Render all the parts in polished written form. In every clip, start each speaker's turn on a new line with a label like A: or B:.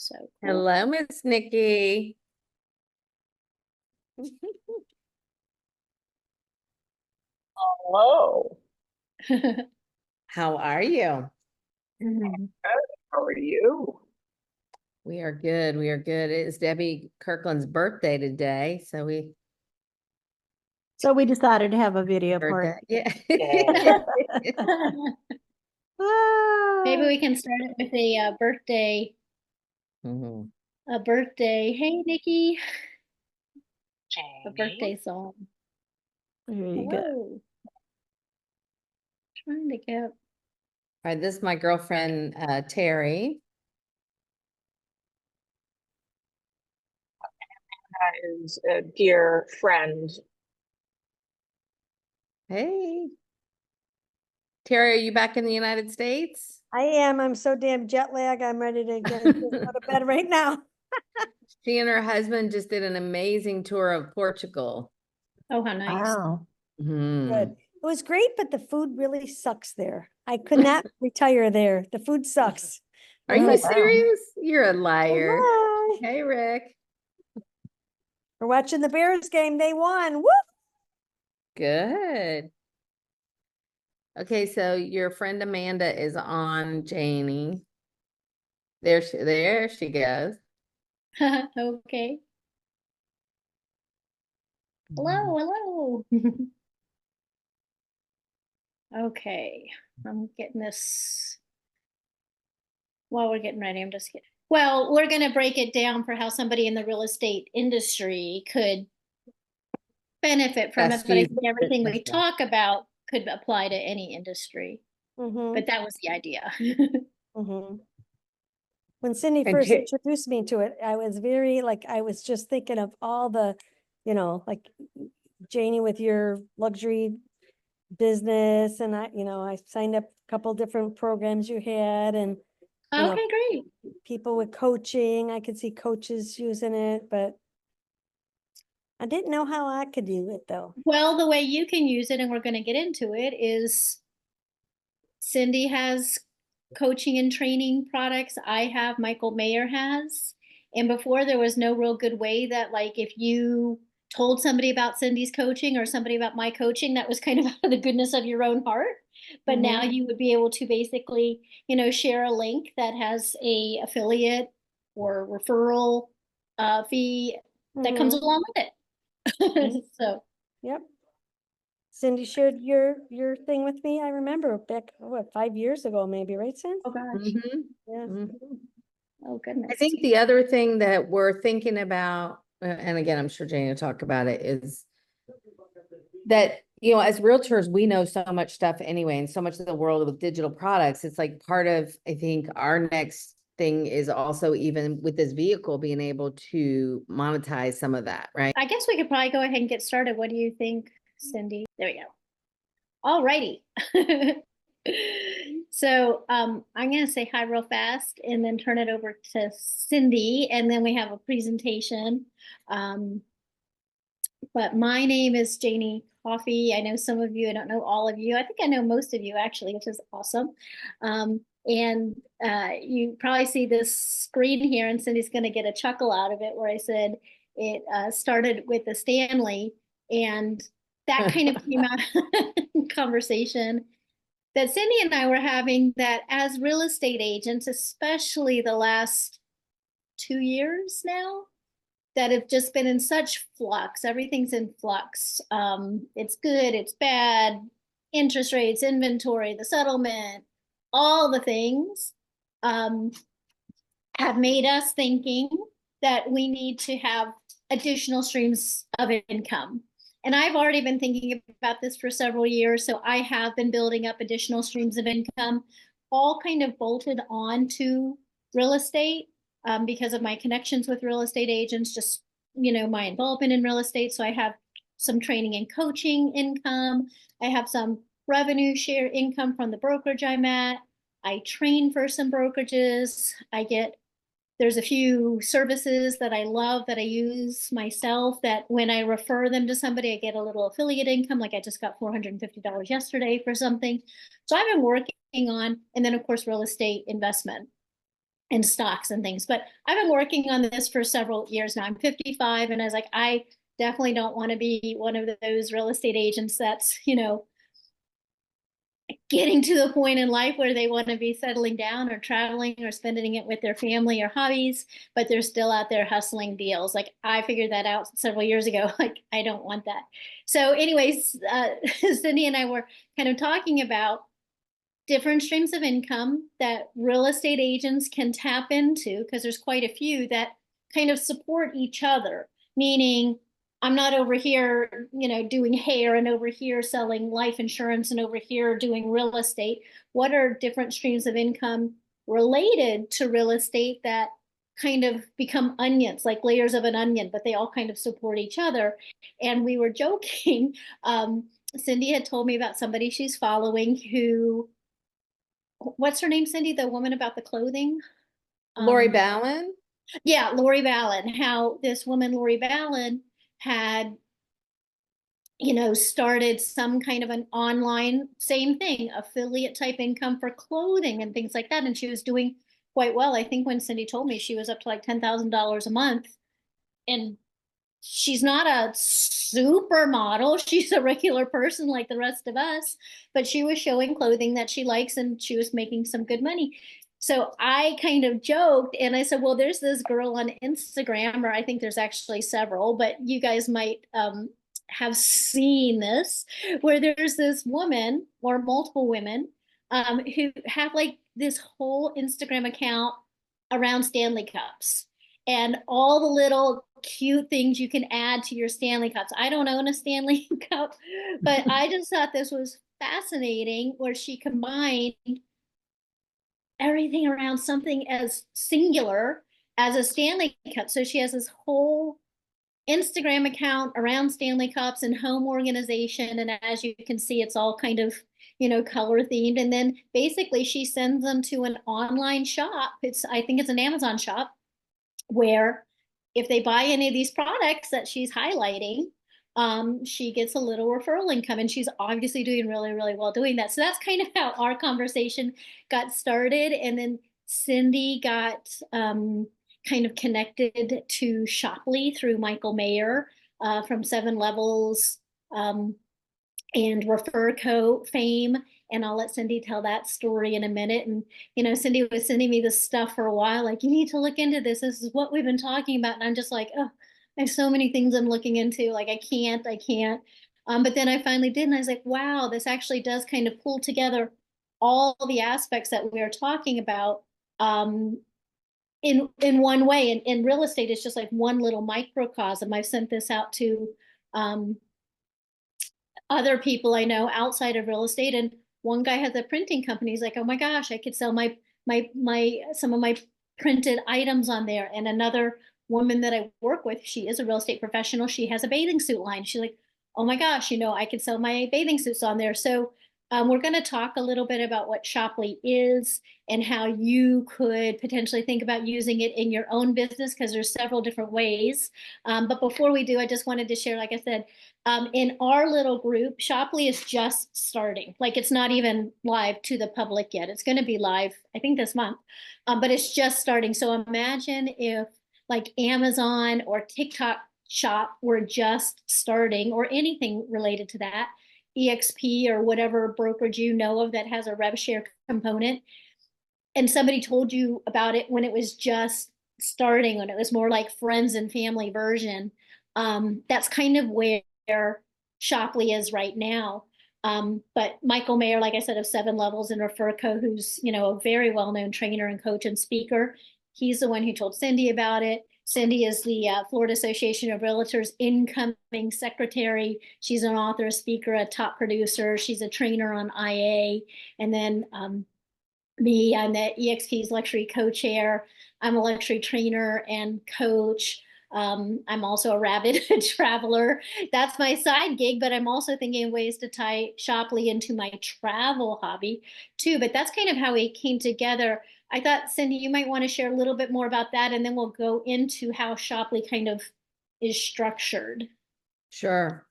A: So cool.
B: Hello, Miss Nikki.
C: Hello.
B: How are you?
C: How are you?
B: We are good. We are good. It's Debbie Kirkland's birthday today, so we
D: So we decided to have a video
B: birthday.
D: party.
B: Yeah.
A: Maybe we can start it with a birthday.
B: Mhm.
A: A birthday. Hey, Nikki. A
C: Jamie.
A: birthday song.
D: There you go.
A: Hello. Trying to get.
B: All right, this is my girlfriend Terry.
C: That is a dear friend.
B: Hey. Terry, are you back in the United States?
D: I am. I'm so damn jet lag. I'm ready to just go to bed right now.
B: She and her husband just did an amazing tour of Portugal.
A: Oh, how nice.
D: Wow.
B: Mhm.
D: Good. It was great, but the food really sucks there. I could not retire there. The food sucks.
B: Are you
D: Wow.
B: serious? You're a liar.
D: Bye.
B: Hey, Rick.
D: We're watching the Bears game. They won. Woo!
B: Good. Okay, so your friend Amanda is on Janie. There she goes.
A: Okay. Hello, hello. Okay, I'm getting this. While we're getting ready, I'm just kidding. Well, we're going to break it down for how somebody in the real estate industry could benefit from
B: Best
A: it. But I
B: use
A: think everything we
B: business.
A: talk about could apply to any industry.
D: Mhm,
A: But that was the idea.
D: mhm. When Cindy
C: And
D: first
C: Ta-
D: introduced me to it, I was very I was just thinking of all the, like Janie with your luxury business, and I signed up a couple different programs you had, and know,
A: Okay, great.
D: people with coaching. I could see coaches using it, but I didn't know how I could do it though.
A: Well, the way you can use it, and we're going to get into it, is Cindy has coaching and training products. I have, Michael Mayer has. And before, there was no real good way that, like, if you told somebody about Cindy's coaching or somebody about my coaching, that was kind of out of the goodness of your own heart. But now you would be able to basically, share a link that has a affiliate or referral fee that comes along with it. So
D: Yep. Cindy shared your thing with me. I remember back, 5 years ago, maybe, right, Cindy?
A: oh gosh.
B: Mhm.
D: Yeah.
B: Mhm.
A: Oh goodness.
B: I think the other thing that we're thinking about, and again, I'm sure Jane will talk about it, is that, as realtors, we know so much stuff anyway, and so much of the world with digital products. It's like part of, I think, our next thing is also, even with this vehicle, being able to monetize some of that, right?
A: I guess we could probably go ahead and get started. What do you think, Cindy? There we go. All righty. So I'm going to say hi real fast and then turn it over to Cindy, and then we have a presentation. But my name is Janie Coffey. I know some of you, I don't know all of you. I think I know most of you actually, which is awesome. And you probably see this screen here, and Cindy's going to get a chuckle out of it, where I said it started with the Stanley, and that kind of came out in conversation that Cindy and I were having, that as real estate agents, especially the last 2 years now, that have just been in such flux. Everything's in flux. It's good, it's bad, interest rates, inventory, the settlement, all the things have made us thinking that we need to have additional streams of income. And I've already been thinking about this for several years. So I have been building up additional streams of income, all kind of bolted on to real estate because of my connections with real estate agents, just, my involvement in real estate. So I have some training and coaching income. I have some revenue share income from the brokerage I'm at. I train for some brokerages. There's a few services that I love that I use myself, that when I refer them to somebody, I get a little affiliate income. Like I just got $450 yesterday for something. So I've been working on, and then of course, real estate investment. and stocks and things. But I've been working on this for several years now. I'm 55, and I was like, I definitely don't want to be one of those real estate agents that's, getting to the point in life where they want to be settling down or traveling or spending it with their family or hobbies, but they're still out there hustling deals. Like I figured that out several years ago. Like I don't want that. So, anyways, Cindy and I were kind of talking about different streams of income that real estate agents can tap into, because there's quite a few that kind of support each other, meaning I'm not over here, doing hair and over here selling life insurance and over here doing real estate. What are different streams of income related to real estate that kind of become onions, like layers of an onion, but they all kind of support each other? And we were joking. Cindy had told me about somebody she's following who, what's her name, Cindy? The woman about the clothing?
B: Lori
A: Um,
B: Ballin?
A: yeah, Lori Ballin, how this woman, Lori Ballin, had, started some kind of an online, same thing, affiliate type income for clothing and things like that. And she was doing quite well. I think when Cindy told me she was up to like $10,000 a month. And she's not a supermodel. She's a regular person like the rest of us, but she was showing clothing that she likes and she was making some good money. So I kind of joked and I said, well, there's this girl on Instagram, or I think there's actually several, but you guys might have seen this, where there's this woman or multiple women who have like this whole Instagram account around Stanley Cups and all the little cute things you can add to your Stanley Cups. I don't own a Stanley Cup, but I just thought this was fascinating, where she combined everything around something as singular as a Stanley Cup. So she has this whole Instagram account around Stanley Cups and home organization. And as you can see, it's all kind of, color themed. And then basically she sends them to an online shop. I think it's an Amazon shop, where if they buy any of these products that she's highlighting, she gets a little referral income, and she's obviously doing really, really well doing that. So that's kind of how our conversation got started. And then Cindy got kind of connected to Shoply through Michael Mayer from Seven Levels and ReferCo fame. And I'll let Cindy tell that story in a minute. And, Cindy was sending me this stuff for a while, like, you need to look into this. This is what we've been talking about. And I'm just like, oh, I have so many things I'm looking into. Like, I can't. But then I finally did. And I was like, wow, this actually does kind of pull together all the aspects that we're talking about in one way. And real estate is just like one little microcosm. I've sent this out to other people I know outside of real estate. And one guy has a printing company. He's like, oh my gosh, I could sell my some of my printed items on there. And another woman that I work with, she is a real estate professional. She has a bathing suit line. She's like, oh my gosh, I could sell my bathing suits on there. So we're going to talk a little bit about what Shoply is and how you could potentially think about using it in your own business, because there's several different ways. But before we do, I just wanted to share, like I said, in our little group, Shoply is just starting. Like, it's not even live to the public yet. It's going to be live, I think, this month, but it's just starting. So imagine if like Amazon or TikTok Shop were just starting, or anything related to that, EXP or whatever brokerage of that has a rev share component, and somebody told you about it when it was just starting, when it was more like friends and family version. That's kind of where Shoply is right now. But Michael Mayer, like I said, of Seven Levels and ReferCo, who's, a very well-known trainer and coach and speaker, he's the one who told Cindy about it. Cindy is the Florida Association of Realtors incoming secretary. She's an author, a speaker, a top producer. She's a trainer on IA. And then me, I'm the EXP's luxury co-chair. I'm a luxury trainer and coach. I'm also a rabid traveler. That's my side gig, but I'm also thinking of ways to tie Shoply into my travel hobby too. But that's kind of how we came together. I thought, Cindy, you might want to share a little bit more about that, and then we'll go into how Shoply kind of is structured.
B: Sure.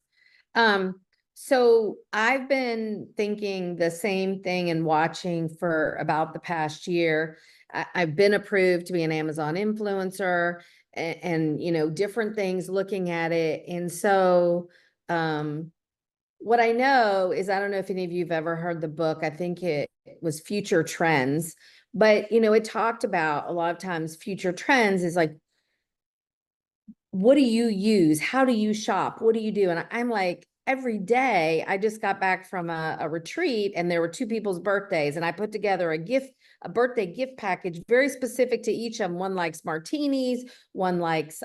B: So I've been thinking the same thing and watching for about the past year. I've been approved to be an Amazon influencer and, you know, different things looking at it. And so, what I know is, I don't know if any of you have ever heard the book. I think it was Future Trends, but, you know, it talked about a lot of times future trends is like, what do you use? How do you shop? What do you do? And I'm like, every day, I just got back from a retreat and there were two people's birthdays, and I put together a birthday gift package very specific to each of them. One likes martinis, one likes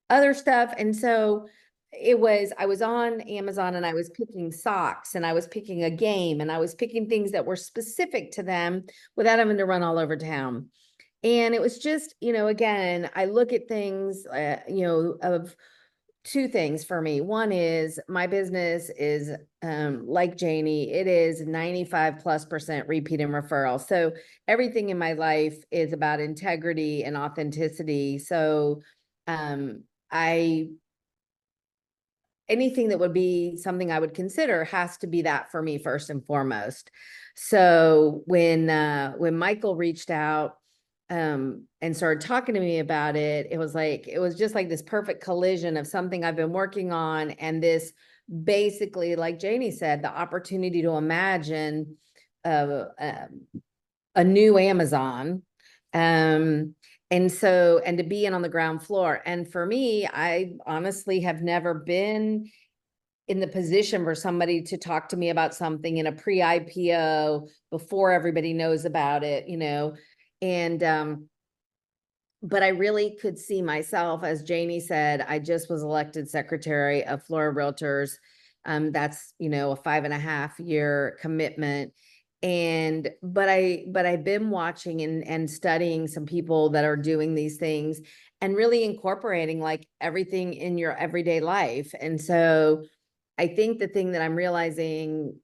B: other stuff. And so I was on Amazon and I was picking socks and I was picking a game and I was picking things that were specific to them without having to run all over town. And it was just, you know, again, I look at things, you know, of two things for me. One is my business is like Janie, it is 95+% repeat and referral. So everything in my life is about integrity and authenticity. So I anything that would be something I would consider has to be that for me first and foremost. So when Michael reached out and started talking to me about it, it was just like this perfect collision of something I've been working on and this, basically, like Janie said, the opportunity to imagine a new Amazon. And to be in on the ground floor. And for me, I honestly have never been in the position for somebody to talk to me about something in a pre-IPO before everybody knows about it, you know. And but I really could see myself, as Janie said, I just was elected secretary of Florida Realtors. That's, you know, a 5.5-year commitment. But I've been watching and studying some people that are doing these things and really incorporating like everything in your everyday life. And so I think the thing that I'm realizing,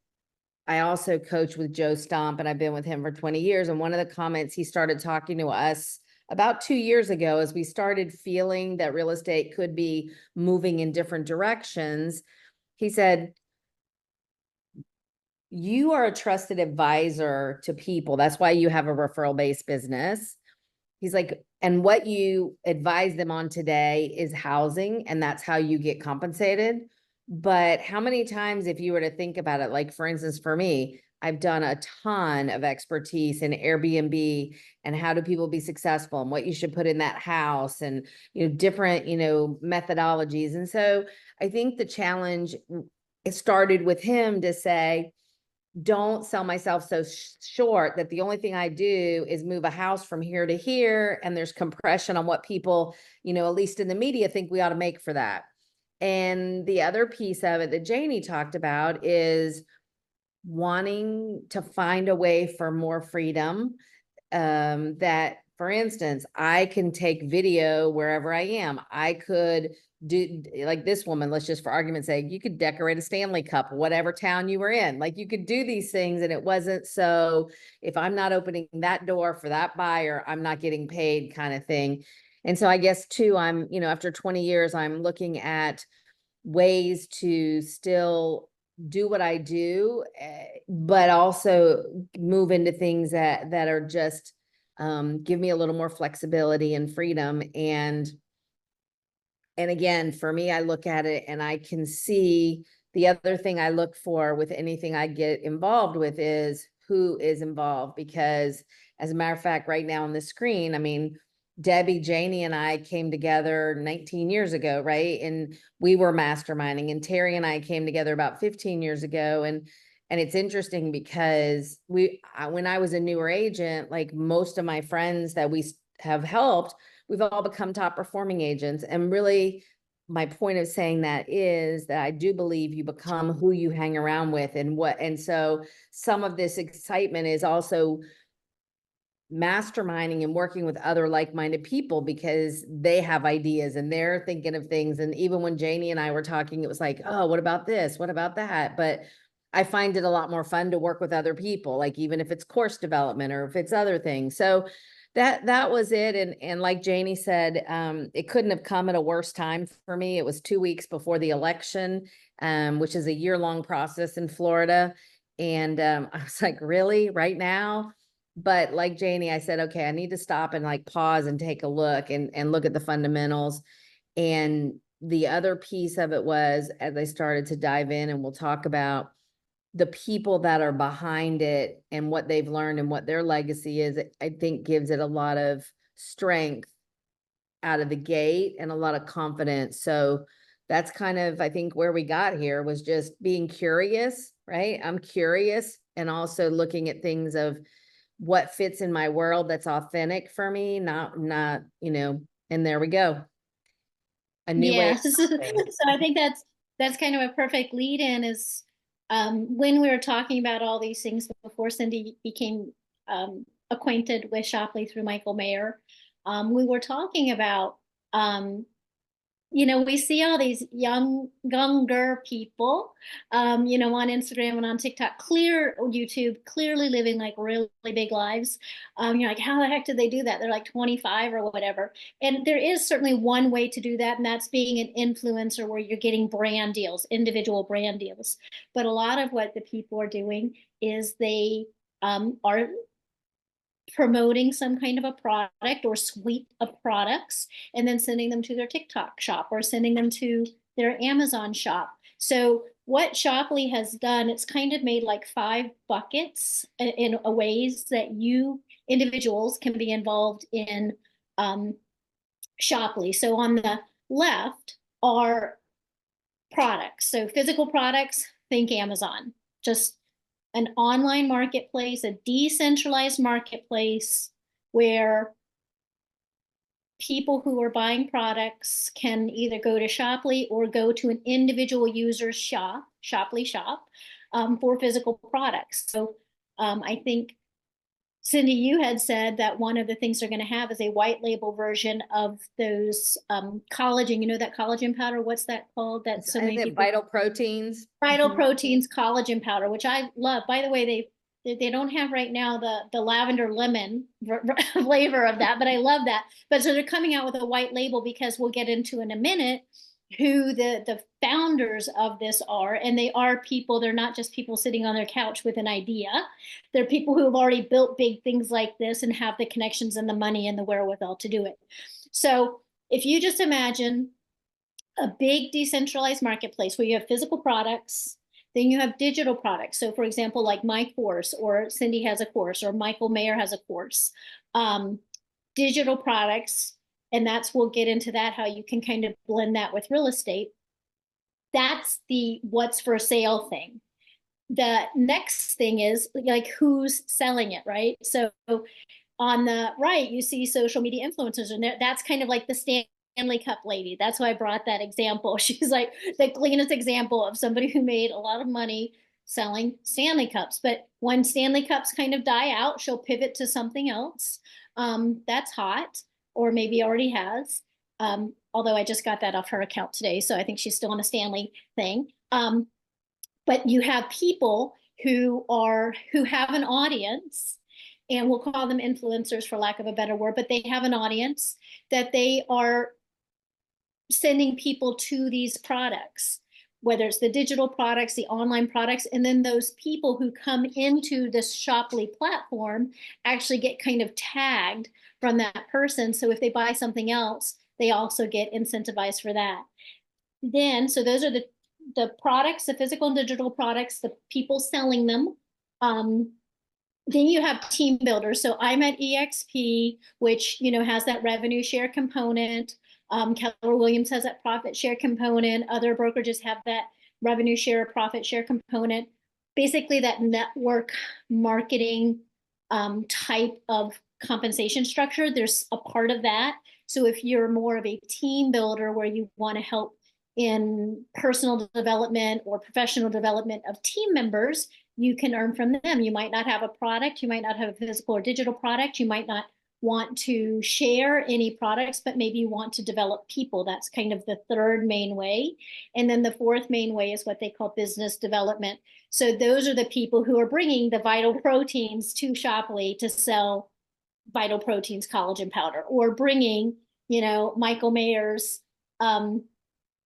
B: I also coach with Joe Stomp and I've been with him for 20 years. And one of the comments he started talking to us about 2 years ago, as we started feeling that real estate could be moving in different directions, he said, you are a trusted advisor to people. That's why you have a referral-based business. He's like, and what you advise them on today is housing, and that's how you get compensated. But how many times, if you were to think about it, like for instance, for me, I've done a ton of expertise in Airbnb and how do people be successful and what you should put in that house and, you know, different, you know, methodologies. And so I think the challenge, it started with him to say, don't sell myself so short that the only thing I do is move a house from here to here. And there's compression on what people, you know, at least in the media, think we ought to make for that. And the other piece of it that Janie talked about is wanting to find a way for more freedom. That, for instance, I can take video wherever I am. I could do, like this woman, let's just for argument's sake, you could decorate a Stanley Cup, whatever town you were in. Like you could do these things and it wasn't so, if I'm not opening that door for that buyer, I'm not getting paid kind of thing. And so I guess too, I'm, you know, after 20 years, I'm looking at ways to still do what I do, but also move into things that are just give me a little more flexibility and freedom. And again, for me, I look at it and I can see the other thing I look for with anything I get involved with is who is involved. Because as a matter of fact, right now on the screen, I mean, Debbie, Janie, and I came together 19 years ago, right? And we were masterminding, and Terry and I came together about 15 years ago. And it's interesting because when I was a newer agent, like most of my friends that we have helped, we've all become top performing agents. And really, my point of saying that is that I do believe you become who you hang around with and so some of this excitement is also masterminding and working with other like-minded people because they have ideas and they're thinking of things. And even when Janie and I were talking, it was like, oh, what about this? What about that? But I find it a lot more fun to work with other people, like even if it's course development or if it's other things. So that was it. And like Janie said, it couldn't have come at a worse time for me. It was 2 weeks before the election, which is a year-long process in Florida. And I was like, really, right now? But like Janie, I said, okay, I need to stop and like pause and take a look and look at the fundamentals. And the other piece of it was, as I started to dive in, and we'll talk about the people that are behind it and what they've learned and what their legacy is, I think gives it a lot of strength out of the gate and a lot of confidence. So that's kind of, I think, where we got here was just being curious, right? I'm curious, and also looking at things of what fits in my world that's authentic for me, not, and there we go. A new way.
A: Yes. So I think that's kind of a perfect lead in is when we were talking about all these things before Cindy became acquainted with Shopley through Michael Mayer, we were talking about we see all these younger people, on Instagram and on TikTok, YouTube, clearly living like really big lives. You're like, how the heck did they do that? They're like 25 or whatever. And there is certainly one way to do that, and that's being an influencer where you're getting brand deals, individual brand deals. But a lot of what the people are doing is they are promoting some kind of a product or suite of products and then sending them to their TikTok shop or sending them to their Amazon shop. So what Shoply has done, it's kind of made like 5 buckets in ways that you individuals can be involved in Shoply. So on the left are products. So physical products, think Amazon, just an online marketplace, a decentralized marketplace where people who are buying products can either go to Shoply or go to an individual user's shop, Shoply shop, for physical products. So I think, Cindy, you had said that one of the things they're going to have is a white label version of those collagen, that collagen powder. What's that called? That so many people.
B: Vital Proteins.
A: Vital Proteins collagen powder, which I love. By the way, they don't have right now the lavender lemon flavor of that, but I love that. But so they're coming out with a white label because we'll get into in a minute who the founders of this are, and they are people. They're not just people sitting on their couch with an idea. They're people who have already built big things like this and have the connections and the money and the wherewithal to do it. So if you just imagine a big decentralized marketplace where you have physical products, then you have digital products. So for example, like my course, or Cindy has a course, or Michael Mayer has a course, digital products. And we'll get into that, how you can kind of blend that with real estate. That's the what's for sale thing. The next thing is like who's selling it, right? So on the right, you see social media influencers, and that's kind of like the Stanley Cup lady. That's why I brought that example. She's like the cleanest example of somebody who made a lot of money selling Stanley Cups. But when Stanley Cups kind of die out, she'll pivot to something else that's hot, or maybe already has. Although I just got that off her account today, so I think she's still on a Stanley thing. But you have people who have an audience, and we'll call them influencers for lack of a better word, but they have an audience that they are sending people to these products, whether it's the digital products, the online products, and then those people who come into this Shoply platform actually get kind of tagged from that person. So if they buy something else, they also get incentivized for that. Then, so those are the products, the physical and digital products, the people selling them. Then you have team builders. So I'm at EXP, which, has that revenue share component. Keller Williams has that profit share component. Other brokerages have that revenue share, profit share component. Basically that network marketing type of compensation structure, there's a part of that. So if you're more of a team builder where you want to help in personal development or professional development of team members, you can earn from them. You might not have a product, you might not have a physical or digital product, you might not want to share any products, but maybe you want to develop people. That's kind of the third main way. And then the fourth main way is what they call business development. So those are the people who are bringing the Vital Proteins to Shoply to sell Vital Proteins collagen powder, or bringing, Michael Mayer's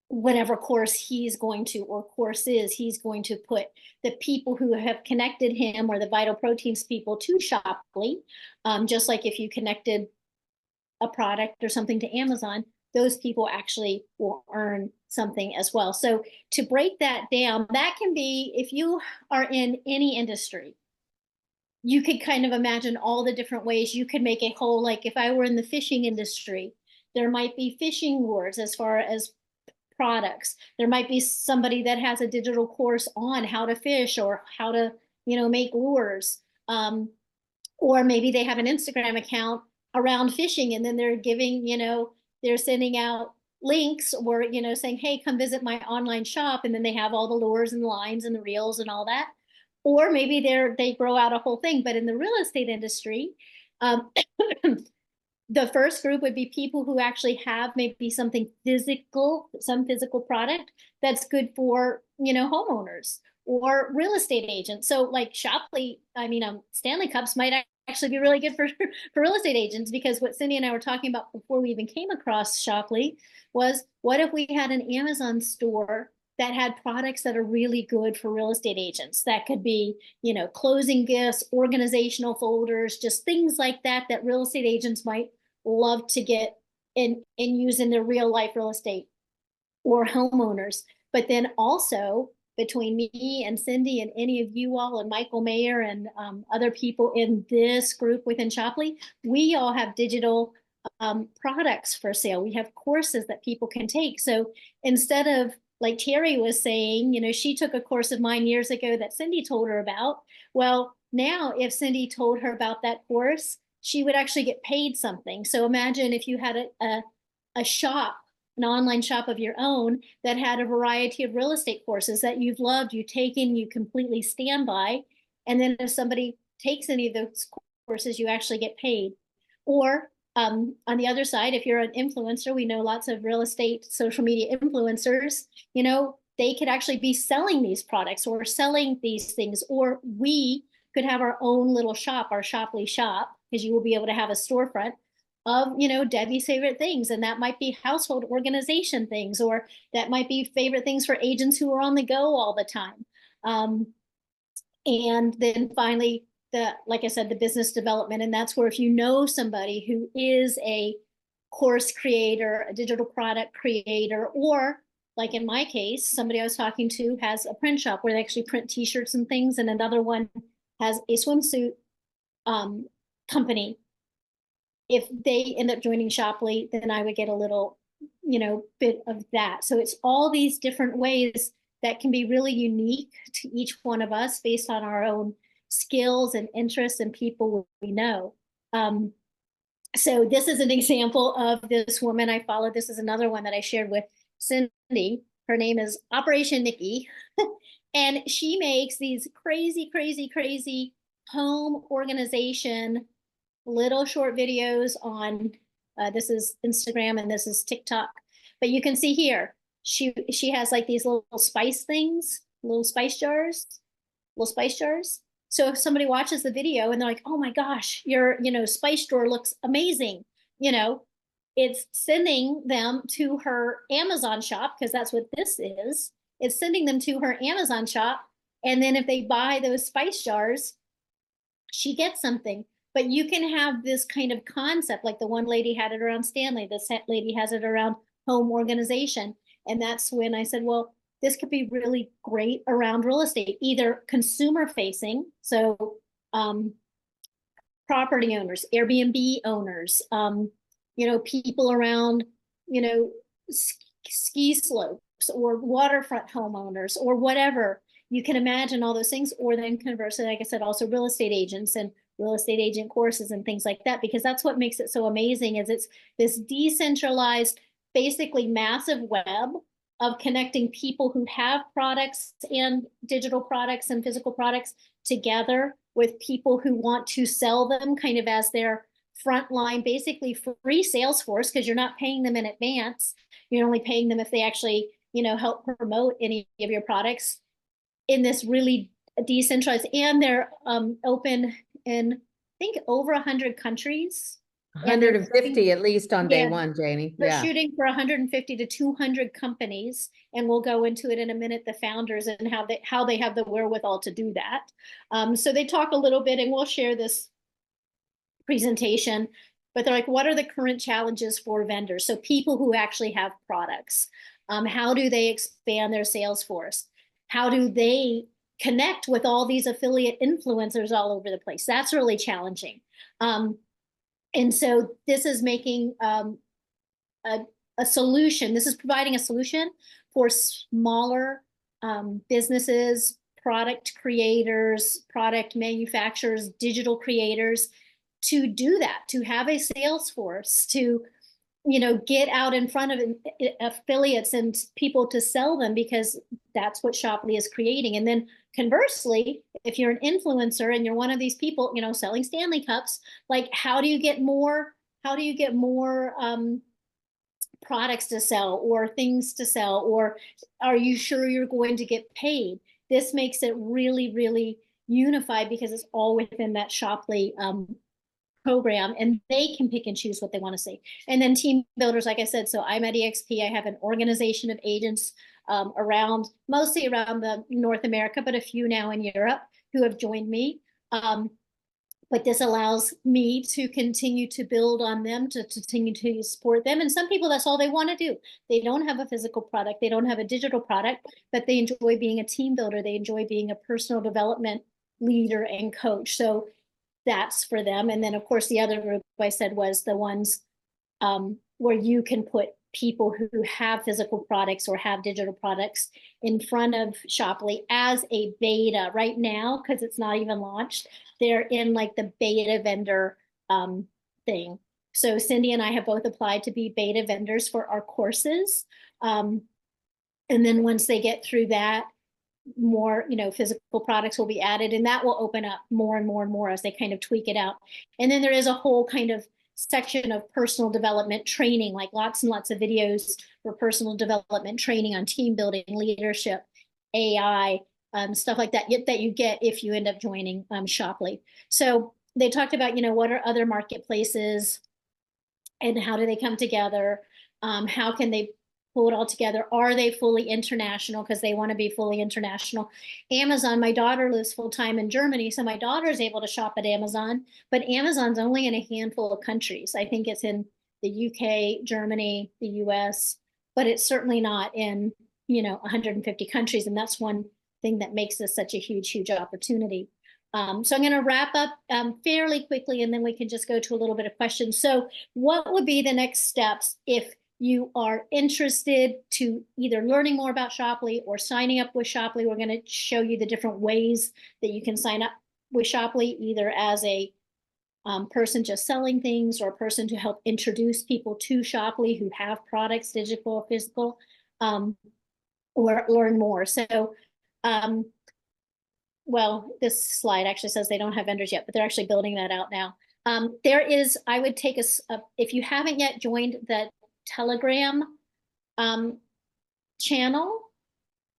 A: whatever course he's going to, or courses he's going to put the people who have connected him or the Vital Proteins people to Shoply. Just like if you connected a product or something to Amazon, those people actually will earn something as well. So to break that down, that can be, if you are in any industry, you could kind of imagine all the different ways you could make a whole, like if I were in the fishing industry, there might be fishing wars as far as products. There might be somebody that has a digital course on how to fish or how to, make lures. Or maybe they have an Instagram account around fishing, and then they're giving, they're sending out links or, saying, hey, come visit my online shop. And then they have all the lures and lines and the reels and all that. Or maybe they grow out a whole thing. But in the real estate industry, the first group would be people who actually have maybe some physical product that's good for, homeowners or real estate agents. So like Shoply, Stanley Cups might actually be really good for real estate agents, because what Cindy and I were talking about before we even came across Shoply was, what if we had an Amazon store that had products that are really good for real estate agents? That could be, closing gifts, organizational folders, just things like that, that real estate agents might love to get and use in their real life real estate, or homeowners. But then also between me and Cindy and any of you all and Michael Mayer and other people in this group within Shoply, we all have digital products for sale. We have courses that people can take. So instead of, like Terry was saying, she took a course of mine years ago that Cindy told her about. Well, now if Cindy told her about that course, she would actually get paid something. So imagine if you had a shop, an online shop of your own that had a variety of real estate courses that you've loved, you've taken, you completely stand by. And then if somebody takes any of those courses, you actually get paid. Or on the other side, if you're an influencer, we know lots of real estate social media influencers, they could actually be selling these products or selling these things. Or we could have our own little shop, our Shoply shop, because you will be able to have a storefront of, Debbie's favorite things. And that might be household organization things, or that might be favorite things for agents who are on the go all the time. And then finally, like I said, the business development. And that's where if you know somebody who is a course creator, a digital product creator, or like in my case, somebody I was talking to has a print shop where they actually print t-shirts and things. And another one has a swimsuit company. If they end up joining Shoply, then I would get a little, bit of that. So it's all these different ways that can be really unique to each one of us based on our own skills and interests and people we know. So this is an example of this woman I follow. This is another one that I shared with Cindy. Her name is Operation Nikki. And she makes these crazy, crazy, crazy home organization little short videos on, this is Instagram and this is TikTok. But you can see here, she has like these little spice things, little spice jars. So if somebody watches the video and they're like, oh my gosh, your, spice drawer looks amazing, it's sending them to her Amazon shop, because that's what this is. It's sending them to her Amazon shop. And then if they buy those spice jars, she gets something. But you can have this kind of concept, like the one lady had it around Stanley, this lady has it around home organization. And that's when I said, well, this could be really great around real estate, either consumer facing, so property owners, Airbnb owners, people around, ski slopes or waterfront homeowners or whatever. You can imagine all those things. Or then conversely, like I said, also real estate agents and real estate agent courses and things like that, because that's what makes it so amazing. Is it's this decentralized, basically massive web of connecting people who have products and digital products and physical products together with people who want to sell them kind of as their frontline, basically free sales force, because you're not paying them in advance. You're only paying them if they actually, help promote any of your products in this really decentralized. And they're open in, I think, over 100 countries. And they're
B: 150 at least on day
A: Yeah.
B: one, Janie.
A: They're
B: Yeah.
A: shooting for 150 to 200 companies, and we'll go into it in a minute, the founders and how they have the wherewithal to do that. So they talk a little bit, and we'll share this presentation, but they're like, what are the current challenges for vendors? So people who actually have products, how do they expand their sales force? How do they connect with all these affiliate influencers all over the place? That's really challenging. And so this is making a solution. This is providing a solution for smaller businesses, product creators, product manufacturers, digital creators to do that, to have a sales force, to get out in front of affiliates and people to sell them, because that's what Shoply is creating. And then conversely, if you're an influencer and you're one of these people, selling Stanley cups, like how do you get more products to sell or things to sell, or are you sure you're going to get paid? This makes it really, really unified because it's all within that Shoply program, and they can pick and choose what they want to see. And then team builders, like I said, so I'm at EXP. I have an organization of agents mostly around the North America, but a few now in Europe who have joined me. But this allows me to continue to build on them, to continue to support them. And some people, that's all they want to do. They don't have a physical product. They don't have a digital product, but they enjoy being a team builder. They enjoy being a personal development leader and coach. So that's for them. And then, of course, the other group I said was the ones where you can put people who have physical products or have digital products in front of Shoply as a beta right now, because it's not even launched. They're in like the beta vendor thing. So Cindy and I have both applied to be beta vendors for our courses. And then once they get through that, more physical products will be added, and that will open up more and more and more as they kind of tweak it out. And then there is a whole kind of section of personal development training, like lots and lots of videos for personal development training on team building, leadership, AI, stuff like that you get if you end up joining Shoply. So they talked about what are other marketplaces and how do they come together, how can they pull it all together? Are they fully international? Because they want to be fully international. Amazon, my daughter lives full-time in Germany, so my daughter is able to shop at Amazon, but Amazon's only in a handful of countries. I think it's in the UK, Germany, the US, but it's certainly not in 150 countries. And that's one thing that makes this such a huge, huge opportunity. So I'm going to wrap up fairly quickly, and then we can just go to a little bit of questions. So what would be the next steps if you are interested to either learning more about Shoply or signing up with Shoply? We're going to show you the different ways that you can sign up with Shoply, either as a person just selling things, or a person to help introduce people to Shoply who have products, digital or physical, or learn more. So, well, this slide actually says they don't have vendors yet, but they're actually building that out now. There is, I would take if you haven't yet joined the Telegram channel,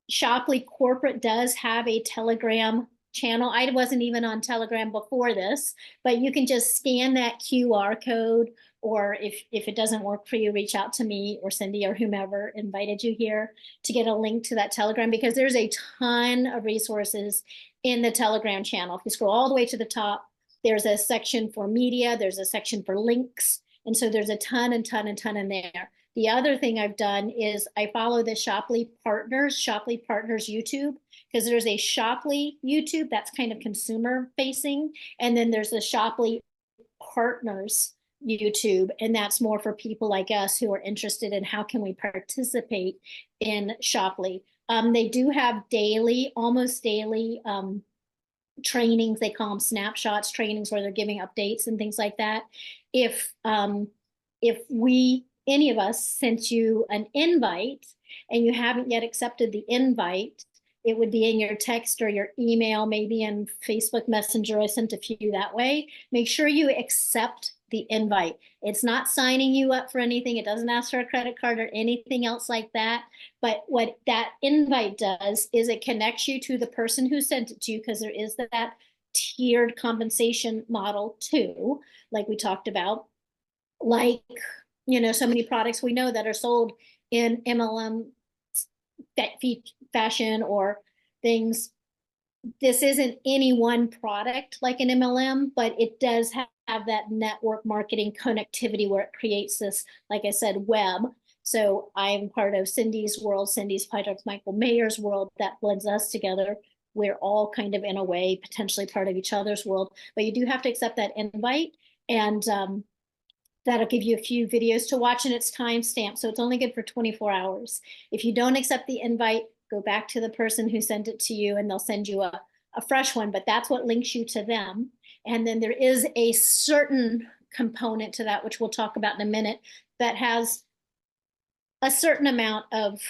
A: Shoply Corporate does have a Telegram channel. I wasn't even on Telegram before this, but you can just scan that QR code, or if it doesn't work for you, reach out to me or Cindy or whomever invited you here to get a link to that Telegram, because there's a ton of resources in the Telegram channel. If you scroll all the way to the top, there's a section for media, there's a section for links, and so there's a ton and ton and ton in there. The other thing I've done is I follow the Shoply Partners YouTube, because there's a Shoply YouTube that's kind of consumer facing, and then there's the Shoply Partners YouTube, and that's more for people like us who are interested in how can we participate in Shoply. They do have almost daily trainings. They call them snapshots trainings, where they're giving updates and things like that. If any of us sent you an invite and you haven't yet accepted the invite, it would be in your text or your email, maybe in Facebook Messenger. I sent a few that way. Make sure you accept the invite. It's not signing you up for anything. It doesn't ask for a credit card or anything else like that. But what that invite does is it connects you to the person who sent it to you, because there is that tiered compensation model too, like we talked about. like, so many products we know that are sold in MLM fashion or things. This isn't any one product like an MLM, but it does have that network marketing connectivity where it creates this, like I said, web. So I'm part of Cindy's world. Cindy's part of Michael Mayer's world. That blends us together. We're all kind of, in a way, potentially part of each other's world. But you do have to accept that invite. And that'll give you a few videos to watch, and it's time stamped. So it's only good for 24 hours. If you don't accept the invite, go back to the person who sent it to you and they'll send you a fresh one, but that's what links you to them. And then there is a certain component to that, which we'll talk about in a minute, that has a certain amount of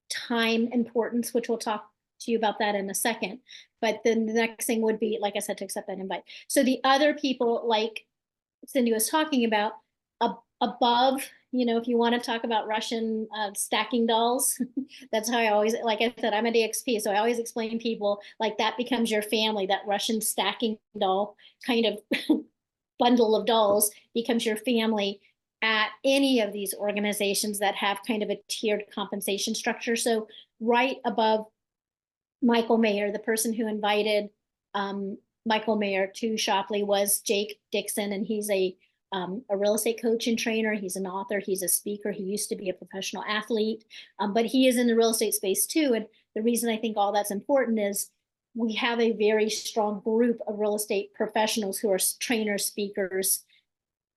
A: time importance, which we'll talk to you about that in a second. But then the next thing would be, like I said, to accept that invite. So the other people, like Cindy was talking about, above, if you want to talk about Russian stacking dolls, that's how I always, like I said, I'm at EXP, so I always explain people, like, that becomes your family. That Russian stacking doll kind of bundle of dolls becomes your family at any of these organizations that have kind of a tiered compensation structure. So right above Michael Mayer, the person who invited Michael Mayer to Shopley was Jake Dixon, and he's a real estate coach and trainer. He's an author. He's a speaker. He used to be a professional athlete, but he is in the real estate space too. And the reason I think all that's important is we have a very strong group of real estate professionals who are trainers, speakers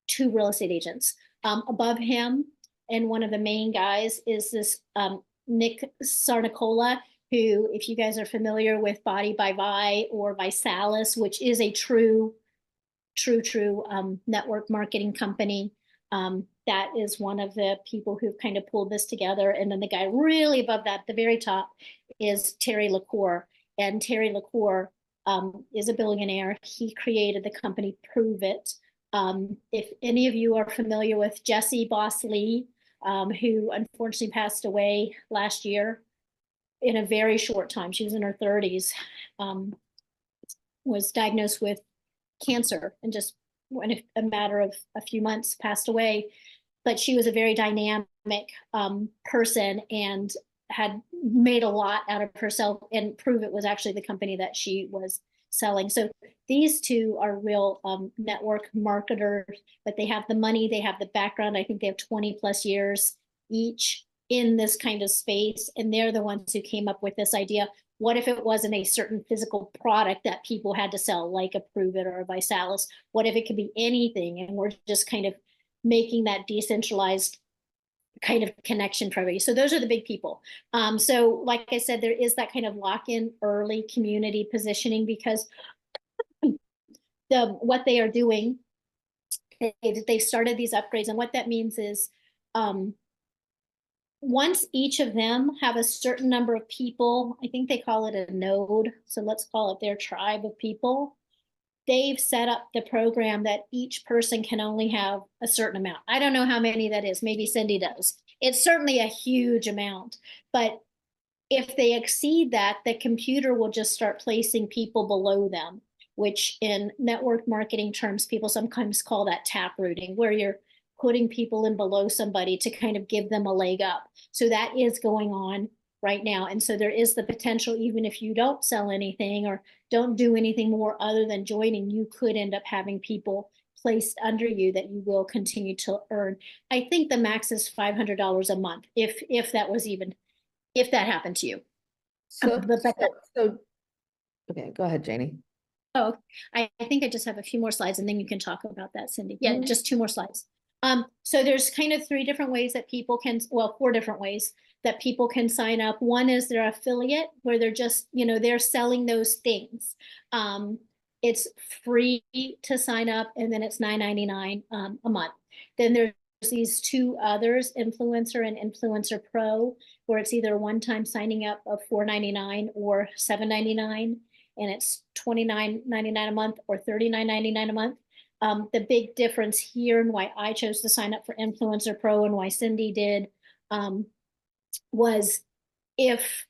A: to real estate agents. Above him, and one of the main guys, is this Nick Sarnicola, who, if you guys are familiar with Body by Vi or Visalis, which is a true network marketing company, that is one of the people who've kind of pulled this together. And then the guy really above that, at the very top, is Terry LaCour. And Terry LaCour is a billionaire. He created the company Prove It. If any of you are familiar with Jessie Boss Lee, who unfortunately passed away last year in a very short time, she was in her 30s, was diagnosed with cancer and just in a matter of a few months passed away. But she was a very dynamic person and had made a lot out of herself, and Prove It was actually the company that she was selling. So these two are real network marketers, but they have the money, they have the background. I think they have 20 plus years each in this kind of space. And they're the ones who came up with this idea. What if it wasn't a certain physical product that people had to sell, like a Prove It or a Visalis? What if it could be anything? And we're just kind of making that decentralized kind of connection for everybody. So those are the big people. So like I said, there is that kind of lock-in early community positioning, because what they are doing, they started these upgrades. And what that means is once each of them have a certain number of people, I think they call it a node, so let's call it their tribe of people, they've set up the program that each person can only have a certain amount. I don't know how many that is. Maybe Cindy does. It's certainly a huge amount. But if they exceed that, the computer will just start placing people below them, which in network marketing terms, people sometimes call that tap rooting, where you're putting people in below somebody to kind of give them a leg up. So that is going on right now. And so there is the potential, even if you don't sell anything or don't do anything more other than joining, you could end up having people placed under you that you will continue to earn. I think the max is $500 a month, if that was even, if that happened to you.
B: So okay, go ahead, Janie.
A: Oh, I think I just have a few more slides and then you can talk about that, Cindy. Yeah, just 2 more slides. So there's kind of 3 different ways that people can, well, 4 different ways that people can sign up. One is their affiliate, where they're just, they're selling those things. It's free to sign up, and then it's $9.99 a month. Then there's these 2 others, Influencer and Influencer Pro, where it's either one-time signing up of $4.99 or $7.99, and it's $29.99 a month or $39.99 a month. The big difference here, and why I chose to sign up for Influencer Pro and why Cindy did, was if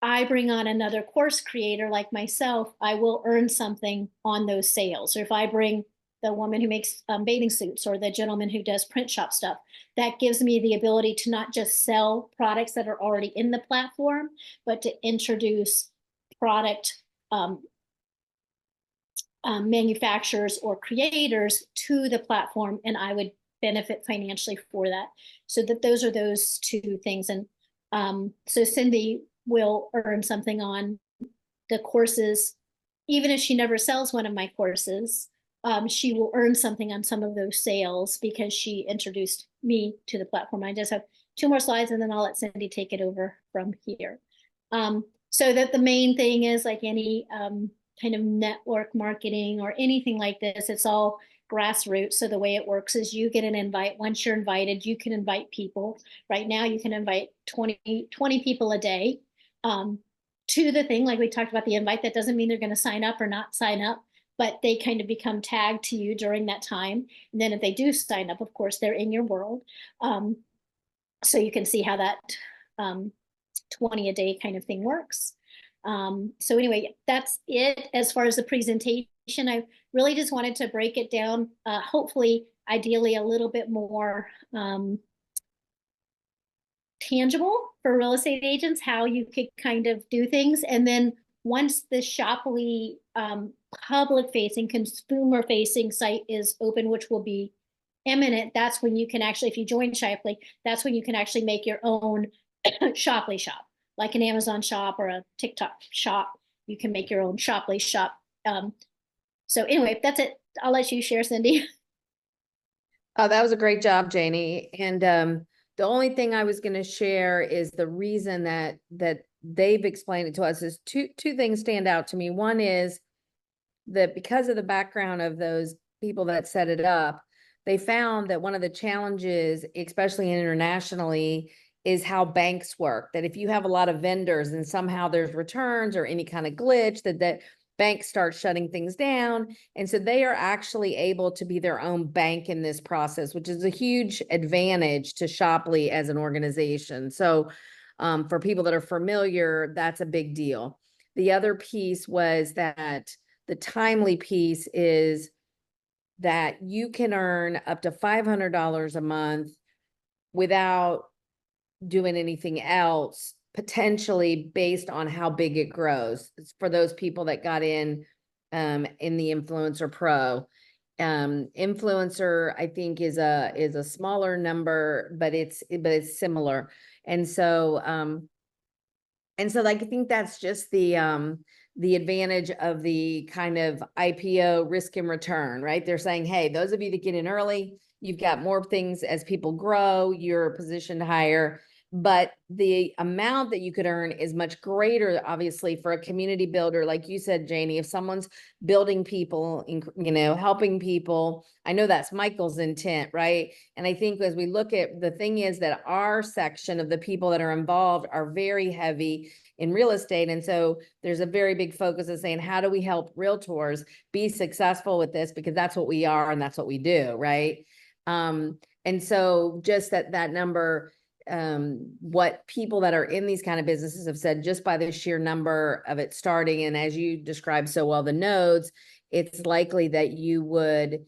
A: I bring on another course creator like myself, I will earn something on those sales. Or if I bring the woman who makes bathing suits or the gentleman who does print shop stuff. That gives me the ability to not just sell products that are already in the platform, but to introduce product manufacturers or creators to the platform, and I would benefit financially for that. So that those are those two things. And so Cindy will earn something on the courses, even if she never sells one of my courses. She will earn something on some of those sales because she introduced me to the platform. I just have 2 more slides and then I'll let Cindy take it over from here. So that the main thing is, like any kind of network marketing or anything like this, it's all grassroots. So the way it works is you get an invite. Once you're invited, you can invite people. Right now you can invite 20 people a day to the thing. Like we talked about the invite, that doesn't mean they're going to sign up or not sign up, but they kind of become tagged to you during that time. And then if they do sign up, of course, they're in your world. So you can see how that 20 a day kind of thing works. So anyway, that's it as far as the presentation. I really just wanted to break it down, hopefully, ideally a little bit more tangible for real estate agents, how you could kind of do things. And then once the Shoply public facing, consumer facing site is open, which will be imminent, that's when you can actually, if you join Shoply, that's when you can actually make your own Shoply shop, like an Amazon shop or a TikTok shop. You can make your own Shoply shop. So anyway, that's it. I'll let you share, Cindy.
B: Oh, that was a great job, Janie. And the only thing I was going to share is the reason that they've explained it to us is two things stand out to me. One is that because of the background of those people that set it up, they found that one of the challenges, especially internationally, is how banks work. That if you have a lot of vendors and somehow there's returns or any kind of glitch, that banks start shutting things down. And so they are actually able to be their own bank in this process, which is a huge advantage to Shoply as an organization. So for people that are familiar, that's a big deal. The other piece was that the timely piece is that you can earn up to $500 a month without doing anything else, potentially based on how big it grows. It's for those people that got in the Influencer Pro. Influencer, I think, is a smaller number, but it's similar. And so like, I think that's just the advantage of the kind of IPO risk and return, right? They're saying, hey, those of you that get in early, you've got more things as people grow, you're positioned higher. But the amount that you could earn is much greater, obviously, for a community builder. Like you said, Janie, if someone's building people, helping people, I know that's Michael's intent, right? And I think as we look at, the thing is that our section of the people that are involved are very heavy in real estate. And so there's a very big focus of saying, how do we help realtors be successful with this? Because that's what we are and that's what we do, right? And so just that number, what people that are in these kind of businesses have said, just by the sheer number of it starting, and as you described so well, the nodes, it's likely that you would,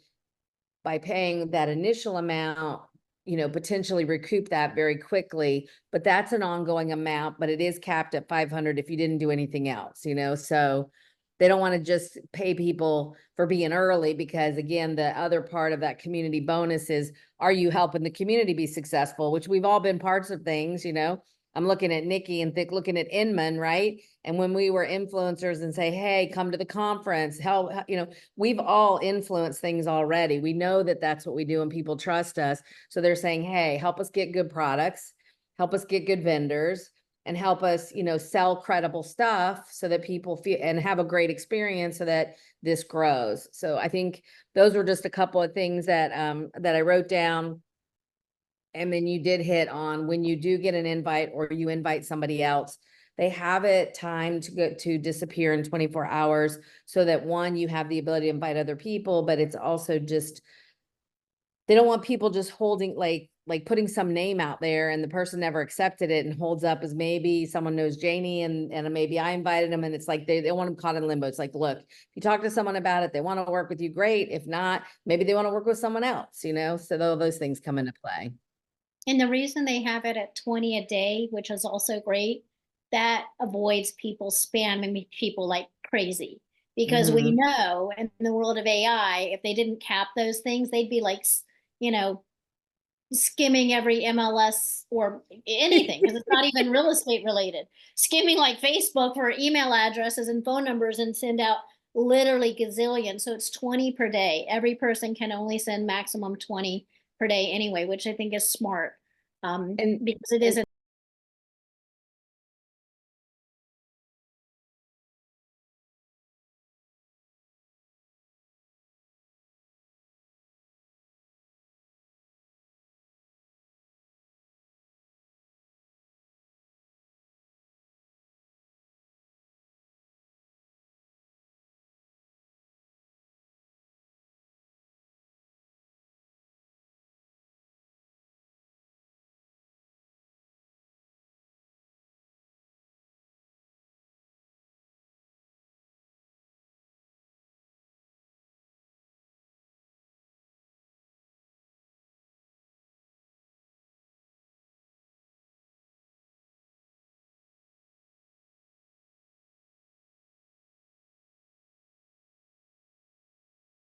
B: by paying that initial amount, potentially recoup that very quickly. But that's an ongoing amount, but it is capped at 500 if you didn't do anything else, so they don't want to just pay people for being early, because again, the other part of that community bonus is, are you helping the community be successful? Which we've all been parts of things, I'm looking at Nikki and looking at Inman, right? And when we were influencers and say, hey, come to the conference, help, we've all influenced things already. We know that that's what we do and people trust us. So they're saying, hey, help us get good products, help us get good vendors, and help us, sell credible stuff so that people feel and have a great experience so that this grows. So I think those were just a couple of things that I wrote down. And then you did hit on, when you do get an invite or you invite somebody else, they have it timed to disappear in 24 hours so that, one, you have the ability to invite other people, but it's also just, they don't want people just holding like putting some name out there and the person never accepted it and holds up as maybe someone knows Janie and maybe I invited them and it's like they want them caught in limbo. It's like, look, if you talk to someone about it, they want to work with you, great. If not, maybe they want to work with someone else, you know? So those things come into play.
A: And the reason they have it at 20 a day, which is also great, that avoids people spamming people like crazy. Because we know in the world of AI, if they didn't cap those things, they'd be like, you know, skimming every MLS or anything, because it's not even real estate related. Skimming like Facebook for email addresses and phone numbers and send out literally gazillion. So it's 20 per day. Every person can only send maximum 20 per day anyway, which I think is smart.
B: And-
A: Because it is